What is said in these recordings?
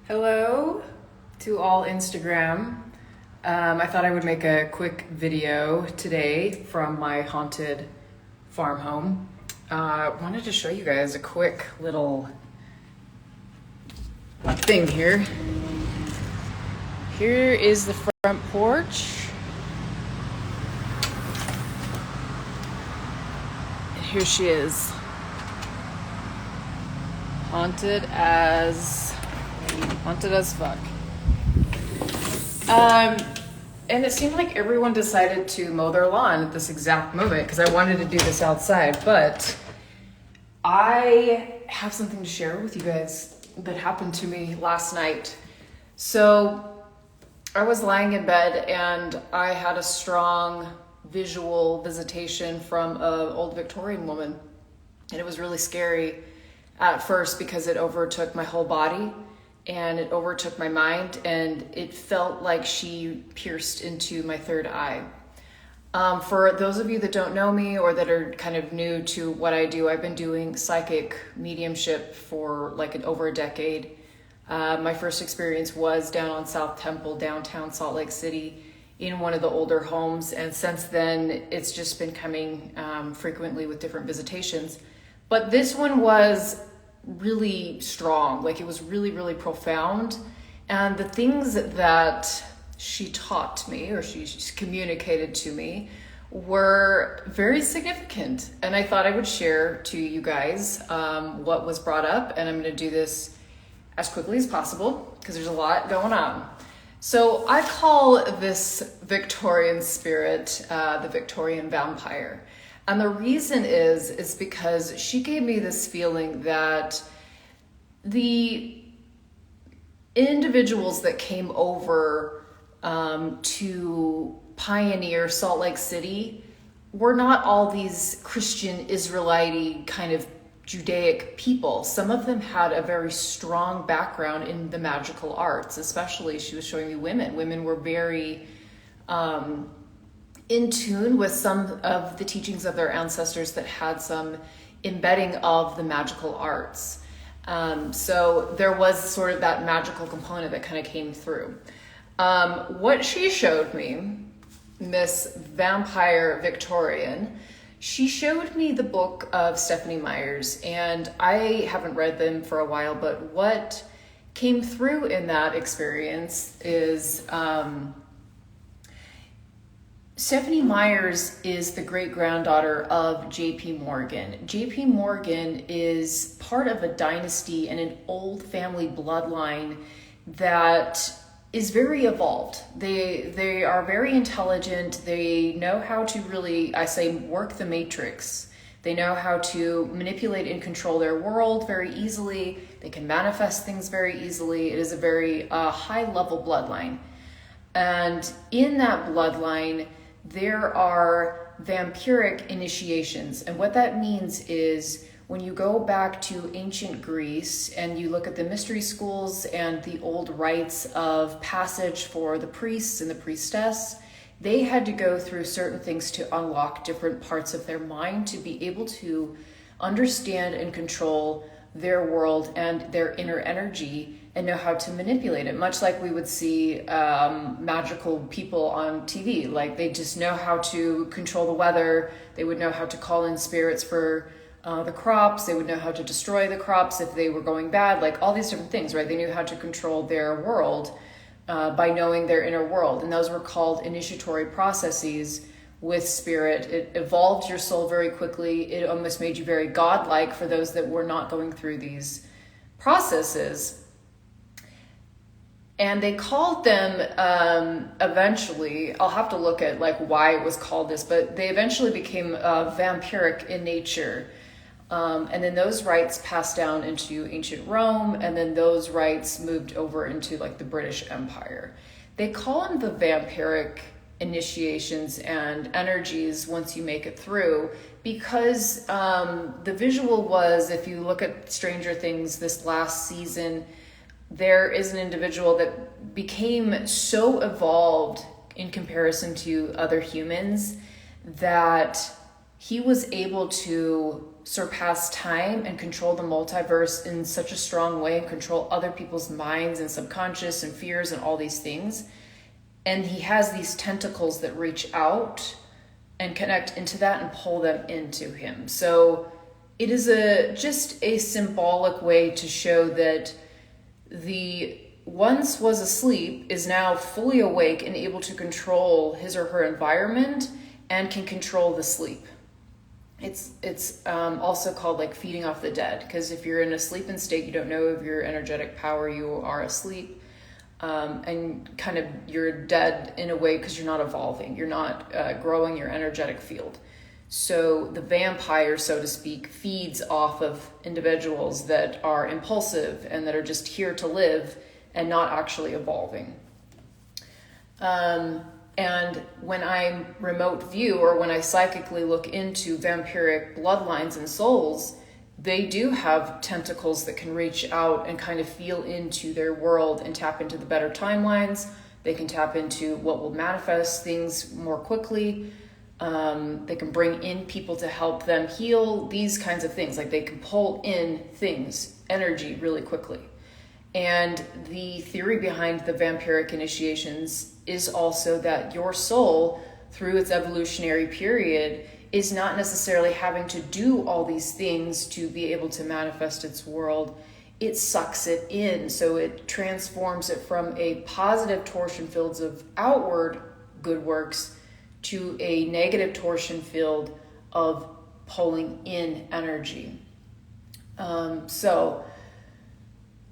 Hello to all Instagram. I thought I would make a quick video today from my haunted farm home. Wanted to show you guys a quick little thing here. Here is the front porch. And here she is. Haunted as fuck. And it seemed like everyone decided to mow their lawn at this exact moment because I wanted to do this outside, but I have something to share with you guys that happened to me last night. So I was lying in bed and I had a strong visual visitation from an old Victorian woman, and it was really scary at first because it overtook my whole body and it overtook my mind, and it felt like she pierced into my third eye. For those of you that don't know me or that are kind of new to what I do, I've been doing psychic mediumship for over a decade. My first experience was down on South Temple, downtown Salt Lake City, in one of the older homes, and since then it's just been coming frequently with different visitations. But this one was really strong. It was really, really profound. And the things that she taught me, or she communicated to me, were very significant. And I thought I would share to you guys what was brought up. And I'm going to do this as quickly as possible because there's a lot going on. So I call this Victorian spirit the Victorian vampire. And the reason is because she gave me this feeling that the individuals that came over to pioneer Salt Lake City were not all these Christian, Israelite kind of Judaic people. Some of them had a very strong background in the magical arts, especially she was showing me women. Women were very in tune with some of the teachings of their ancestors that had some embedding of the magical arts. So there was sort of that magical component that kind of came through. What she showed me, Miss Vampire Victorian, she showed me the book of Stephenie Meyers, and I haven't read them for a while, but what came through in that experience is Stephenie Meyers is the great-granddaughter of J.P. Morgan. J.P. Morgan is part of a dynasty and an old family bloodline that is very evolved. They are very intelligent. They know how to really, I say, work the matrix. They know how to manipulate and control their world very easily. They can manifest things very easily. It is a very high-level bloodline. And in that bloodline, there are vampiric initiations. And what that means is when you go back to ancient Greece and you look at the mystery schools and the old rites of passage for the priests and the priestess, they had to go through certain things to unlock different parts of their mind to be able to understand and control their world and their inner energy and know how to manipulate it, much like we would see magical people on TV. They just know how to control the weather. They would know how to call in spirits for the crops. They would know how to destroy the crops if they were going bad, all these different things, right? They knew how to control their world by knowing their inner world. And those were called initiatory processes with spirit. It evolved your soul very quickly. It almost made you very godlike for those that were not going through these processes. And they called them eventually, I'll have to look at why it was called this, but they eventually became vampiric in nature. And then those rites passed down into ancient Rome, and then those rites moved over into the British Empire. They call them the vampiric initiations and energies once you make it through, because the visual was, if you look at Stranger Things this last season, there is an individual that became so evolved in comparison to other humans that he was able to surpass time and control the multiverse in such a strong way and control other people's minds and subconscious and fears and all these things. And he has these tentacles that reach out and connect into that and pull them into him. So it is just a symbolic way to show that the once was asleep is now fully awake and able to control his or her environment and can control the sleep. It's also called like feeding off the dead, because if you're in a sleeping state, you don't know of your energetic power, you are asleep, and kind of you're dead in a way because you're not evolving, you're not growing your energetic field. So the vampire, so to speak, feeds off of individuals that are impulsive and that are just here to live and not actually evolving. And when I remote view, or when I psychically look into vampiric bloodlines and souls, they do have tentacles that can reach out and kind of feel into their world and tap into the better timelines. They can tap into what will manifest things more quickly. They can bring in people to help them heal, these kinds of things. Like they can pull in things, energy really quickly. And the theory behind the vampiric initiations is also that your soul, through its evolutionary period, is not necessarily having to do all these things to be able to manifest its world. It sucks it in. So it transforms it from a positive torsion fields of outward good works to a negative torsion field of pulling in energy. So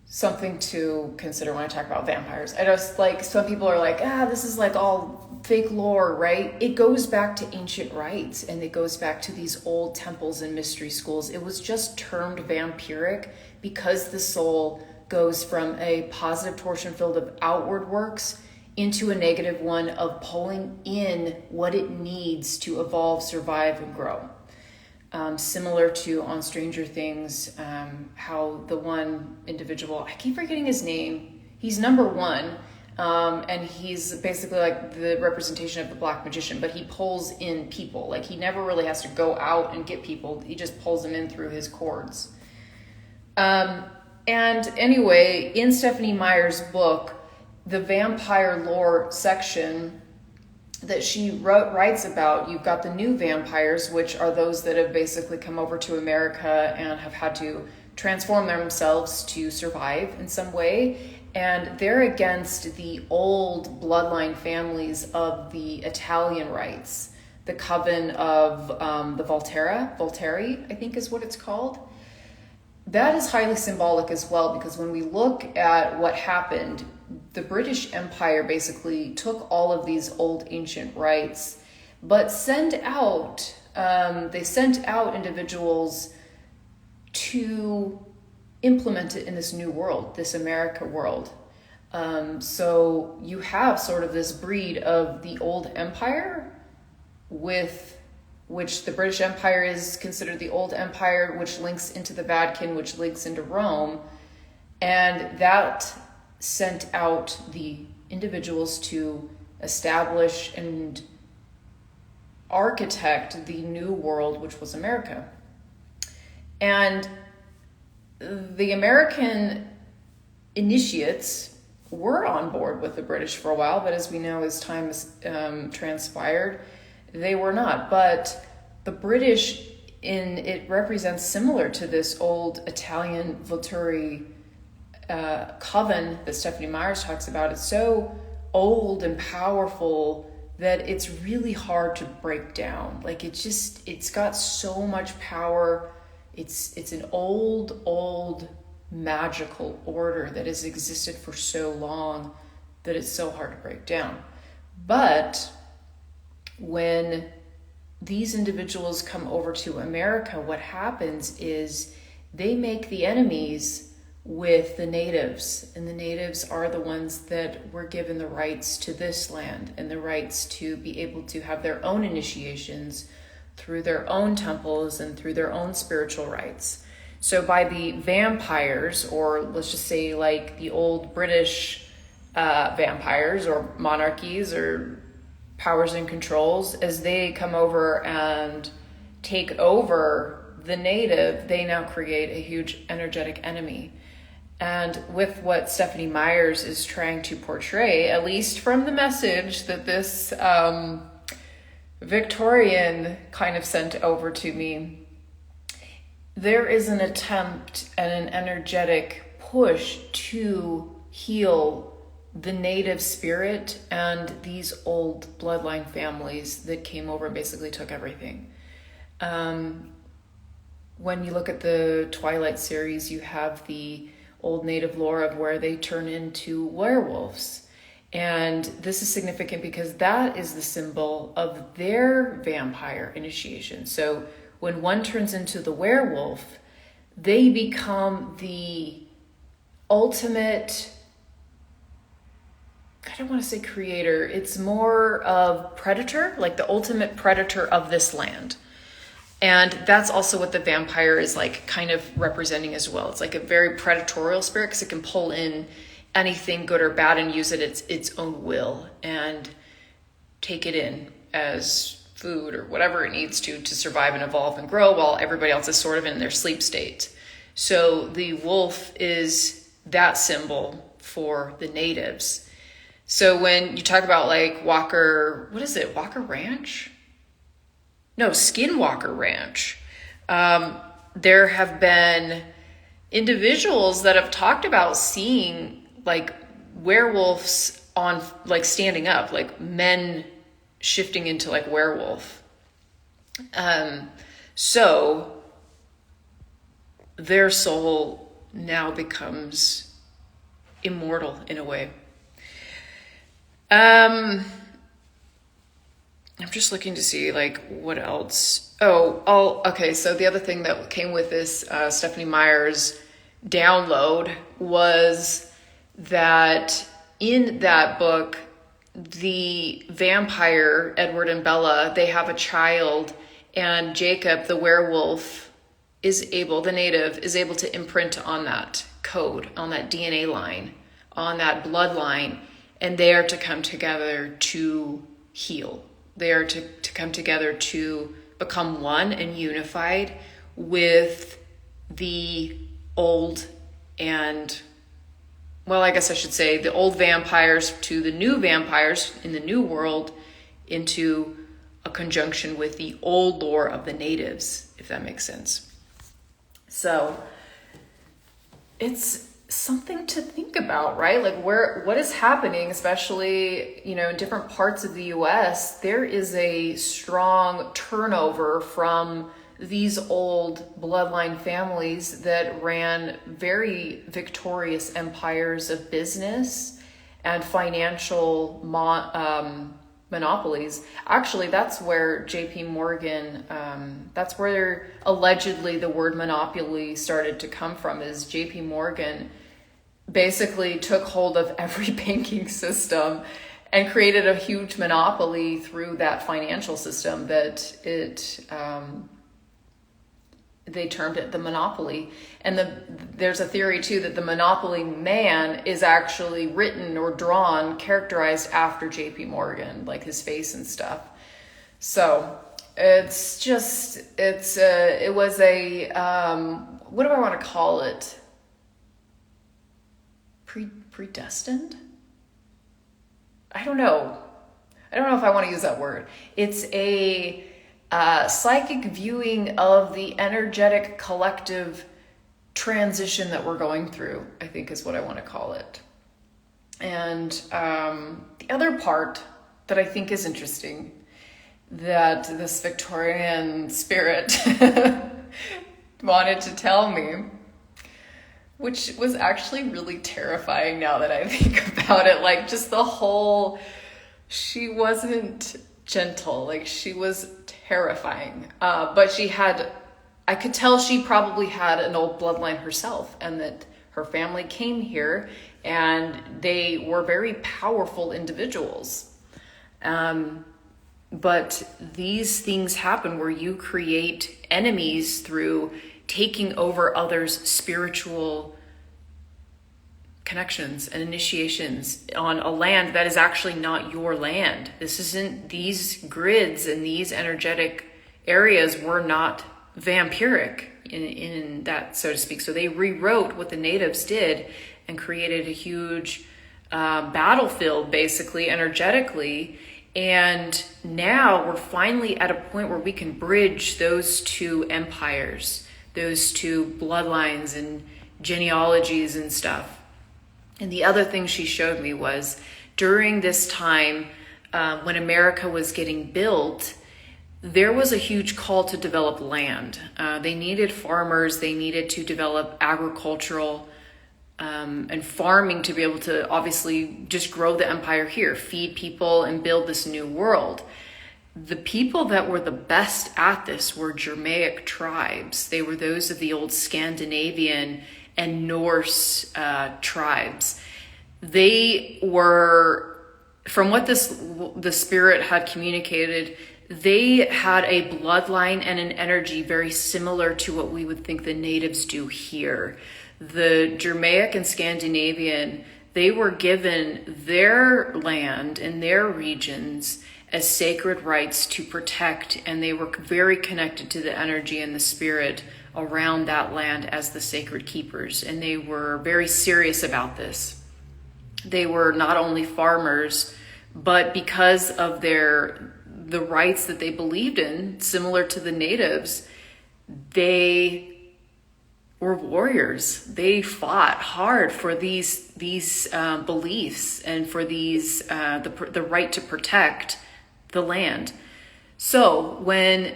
something to consider when I talk about vampires. I just like, some people are like, this is like all fake lore, right? It goes back to ancient rites, and it goes back to these old temples and mystery schools. It was just termed vampiric because the soul goes from a positive torsion field of outward works into a negative one of pulling in what it needs to evolve, survive, and grow. Similar to on Stranger Things, how the one individual, I keep forgetting his name, he's number one, and he's basically like the representation of the black magician, but he pulls in people. Like he never really has to go out and get people, he just pulls them in through his cords. And anyway, in Stephenie Meyer's book, the vampire lore section that she writes about, you've got the new vampires, which are those that have basically come over to America and have had to transform themselves to survive in some way. And they're against the old bloodline families of the Italian rites, the coven of the Volteri, I think is what it's called. That is highly symbolic as well, because when we look at what happened, the British Empire basically took all of these old ancient rites, but sent out individuals to implement it in this new world, this America world. So you have sort of this breed of the old empire, with which the British Empire is considered the old empire, which links into the Vatican, which links into Rome, and that sent out the individuals to establish and architect the new world, which was America. And the American initiates were on board with the British for a while, but as we know, as time has transpired, they were not. But the British, it represents similar to this old Italian Volturi coven that Stephenie Meyer talks about. It's so old and powerful that it's really hard to break down. Like it's got so much power. It's an old magical order that has existed for so long that it's so hard to break down. But when these individuals come over to America, what happens is they make the enemies with the natives, and the natives are the ones that were given the rights to this land and the rights to be able to have their own initiations through their own temples and through their own spiritual rites. So by the vampires, or let's just say like the old British vampires or monarchies or powers and controls, as they come over and take over the native, they now create a huge energetic enemy. And with what Stephanie Myers is trying to portray, at least from the message that this Victorian kind of sent over to me, there is an attempt and an energetic push to heal the native spirit and these old bloodline families that came over and basically took everything. When you look at the Twilight series, you have the old native lore of where they turn into werewolves. And this is significant because that is the symbol of their vampire initiation. So when one turns into the werewolf, they become the ultimate, I don't want to say creator, it's more of predator, like the ultimate predator of this land. And that's also what the vampire is like kind of representing as well. It's like a very predatorial spirit because it can pull in anything good or bad and use it its own will and take it in as food or whatever it needs to survive and evolve and grow, while everybody else is sort of in their sleep state. So the wolf is that symbol for the natives. So when you talk about like Walker, what is it? Walker Ranch? No, Skinwalker Ranch. There have been individuals that have talked about seeing like werewolves on like standing up, like men shifting into like werewolf. So their soul now becomes immortal in a way. I'm just looking to see like what else. Okay. So the other thing that came with this Stephanie Myers download was that in that book, the vampire, Edward and Bella, they have a child, and Jacob, the werewolf, the native, is able to imprint on that code, on that DNA line, on that bloodline, and they are to come together to heal. They are to come together to become one and unified with the old and, well, I guess I should say the old vampires to the new vampires in the new world into a conjunction with the old lore of the natives, if that makes sense. So it's something to think about, right? Like what is happening, especially, in different parts of the US, there is a strong turnover from these old bloodline families that ran very victorious empires of business and financial monopolies. Actually, that's where JP Morgan, that's where allegedly the word monopoly started to come from, is JP Morgan basically took hold of every banking system and created a huge monopoly through that financial system that they termed it the monopoly. And there's a theory too that the Monopoly Man is actually written or drawn, characterized after JP Morgan, like his face and stuff. So it was a, what do I want to call it? Predestined? I don't know if I want to use that word. It's a psychic viewing of the energetic collective transition that we're going through, I think is what I want to call it. And the other part that I think is interesting that this Victorian spirit wanted to tell me, which was actually really terrifying now that I think about it, like just the whole, she wasn't gentle, like she was terrifying, but I could tell she probably had an old bloodline herself, and that her family came here and they were very powerful individuals. But these things happen where you create enemies through taking over others' spiritual connections and initiations on a land that is actually not your land. This isn't, these grids and these energetic areas were not vampiric in that, so to speak. So they rewrote what the natives did and created a huge battlefield, basically, energetically. And now we're finally at a point where we can bridge those two empires, those two bloodlines and genealogies and stuff. And the other thing she showed me was during this time when America was getting built, there was a huge call to develop land. They needed farmers. They needed to develop agricultural and farming to be able to obviously just grow the empire here, feed people and build this new world. The people that were the best at this were Germanic tribes. They were those of the old Scandinavian and Norse tribes. They were, from what the spirit had communicated, they had a bloodline and an energy very similar to what we would think the natives do here. The Germanic and Scandinavian, they were given their land and their regions as sacred rights to protect, and they were very connected to the energy and the spirit around that land as the sacred keepers, and they were very serious about this. They were not only farmers, but because of the rights that they believed in, similar to the natives, they were warriors. They fought hard for these beliefs and for the right to protect the land. So when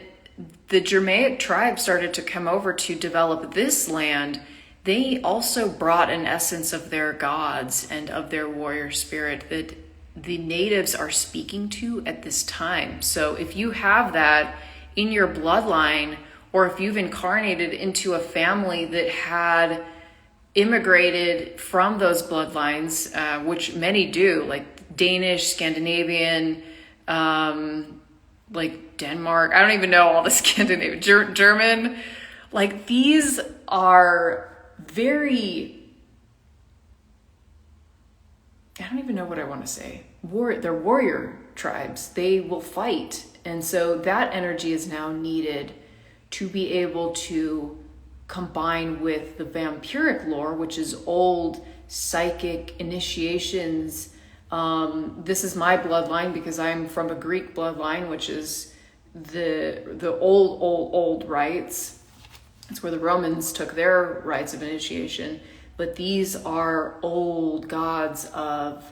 the Germanic tribe started to come over to develop this land, they also brought an essence of their gods and of their warrior spirit that the natives are speaking to at this time. So if you have that in your bloodline, or if you've incarnated into a family that had immigrated from those bloodlines, which many do, like Danish, Scandinavian, like Denmark, I don't even know all the Scandinavian, German, like these are very, I don't even know what I want to say. They're warrior tribes. They will fight. And so that energy is now needed to be able to combine with the vampiric lore, which is old psychic initiations. This is my bloodline because I'm from a Greek bloodline, which is the old rites. It's where the Romans took their rites of initiation. But these are old gods of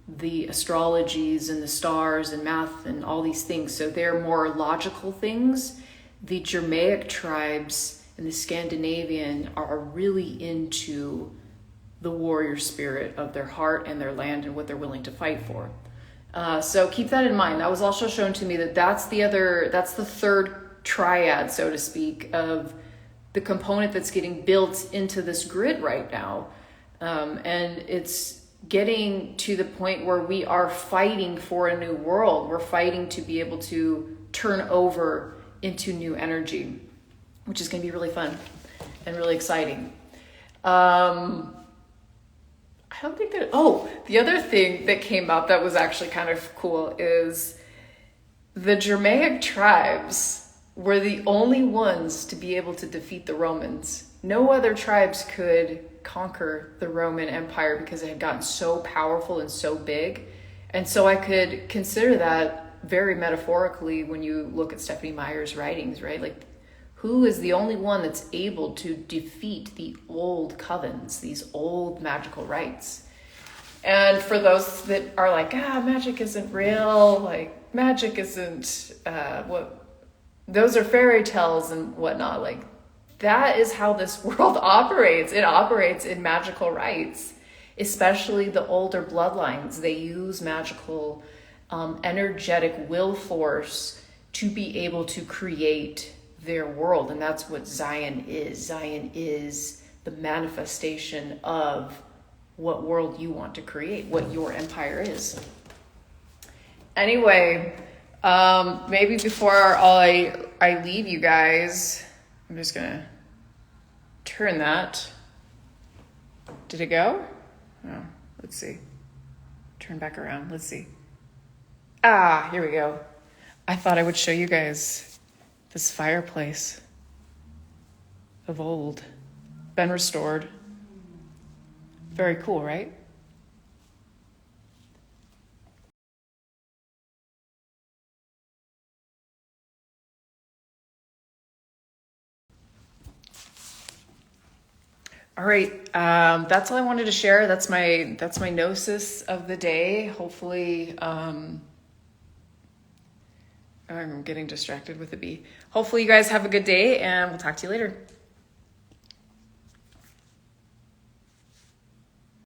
the astrologies and the stars and math and all these things. So they're more logical things. The Germanic tribes and the Scandinavian are really into the warrior spirit of their heart and their land and what they're willing to fight for. So keep that in mind. That was also shown to me that's the third triad, so to speak, of the component that's getting built into this grid right now. And it's getting to the point where we are fighting for a new world. We're fighting to be able to turn over into new energy, which is going to be really fun and really exciting. I don't think that, the other thing that came up that was actually kind of cool is the Germanic tribes were the only ones to be able to defeat the Romans. No other tribes could conquer the Roman Empire because it had gotten so powerful and so big. And so I could consider that very metaphorically when you look at Stephenie Meyer's writings, right? Like, who is the only one that's able to defeat the old covens, these old magical rites? And for those that are like, magic isn't real, like magic isn't those are fairy tales and whatnot, like that is how this world operates. It operates in magical rites, especially the older bloodlines. They use magical energetic will force to be able to create their world. And that's what Zion is. Zion is the manifestation of what world you want to create, what your empire is. Anyway, maybe before I leave you guys, I'm just gonna turn that. Did it go? Oh, let's see. Turn back around. Let's see. Here we go. I thought I would show you guys this fireplace. of old been restored. Very cool, right? All right, that's all I wanted to share. That's my gnosis of the day. Hopefully, I'm getting distracted with the bee. Hopefully, you guys have a good day, and we'll talk to you later.